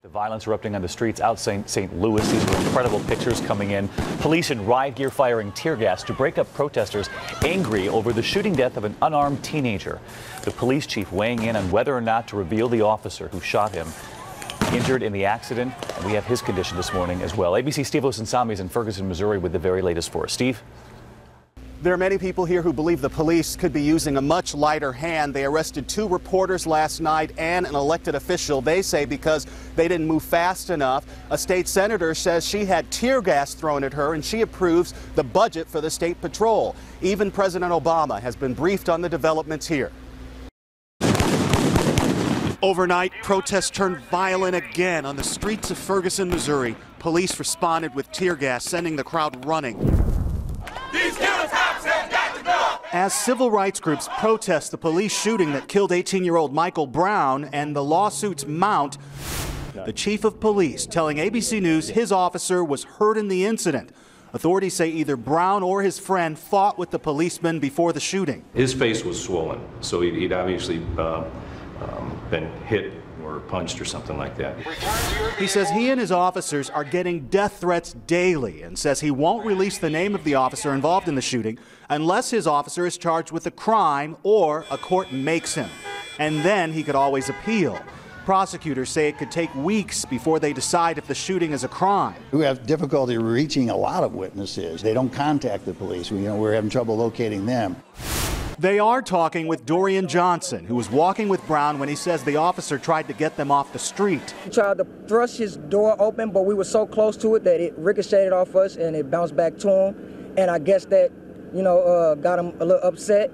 The violence erupting on the streets out St. Louis. These were incredible pictures coming in. Police in riot gear firing tear gas to break up protesters angry over the shooting death of an unarmed teenager. The police chief weighing in on whether or not to reveal the officer who shot him. Injured in the accident, and we have his condition this morning as well. ABC Steve Osensami is in Ferguson, Missouri with the very latest for us. Steve? There are many people here who believe the police could be using a much lighter hand. They arrested 2 reporters last night and an elected official, they say, because they didn't move fast enough. A state senator says she had tear gas thrown at her, and she approves the budget for the state patrol. Even President Obama has been briefed on the developments here. Overnight, protests turned violent again on the streets of Ferguson, Missouri. Police responded with tear gas, sending the crowd running. These killer cops have got to go! As civil rights groups protest the police shooting that killed 18-year-old Michael Brown and the lawsuits mount, the chief of police telling ABC News his officer was hurt in the incident. Authorities say either Brown or his friend fought with the policeman before the shooting. His face was swollen, so he'd obviously been hit or punched or something like that. He says he and his officers are getting death threats daily and says he won't release the name of the officer involved in the shooting unless his officer is charged with a crime or a court makes him. And then he could always appeal. Prosecutors say it could take weeks before they decide if the shooting is a crime. We have difficulty reaching a lot of witnesses. They don't contact the police. We're having trouble locating them. They are talking with Dorian Johnson, who was walking with Brown when he says the officer tried to get them off the street. He tried to thrust his door open, but we were so close to it that it ricocheted off us and it bounced back to him. And I guess that, got him a little upset.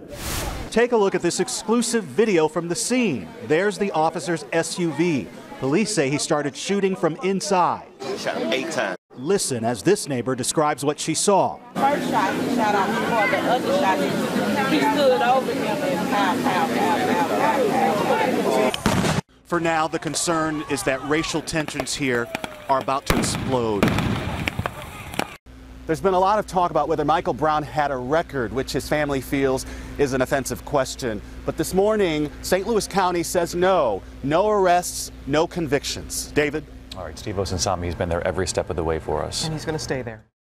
Take a look at this exclusive video from the scene. There's the officer's SUV. Police say he started shooting from inside. He shot him 8 times. Listen as this neighbor describes what she saw. First shot, he shot off before the other shot. He stood over him and pow. For now, the concern is that racial tensions here are about to explode. There's been a lot of talk about whether Michael Brown had a record, which his family feels is an offensive question. But this morning, St. Louis County says no arrests, no convictions. David? All right, Steve Osensami has been there every step of the way for us. And he's going to stay there.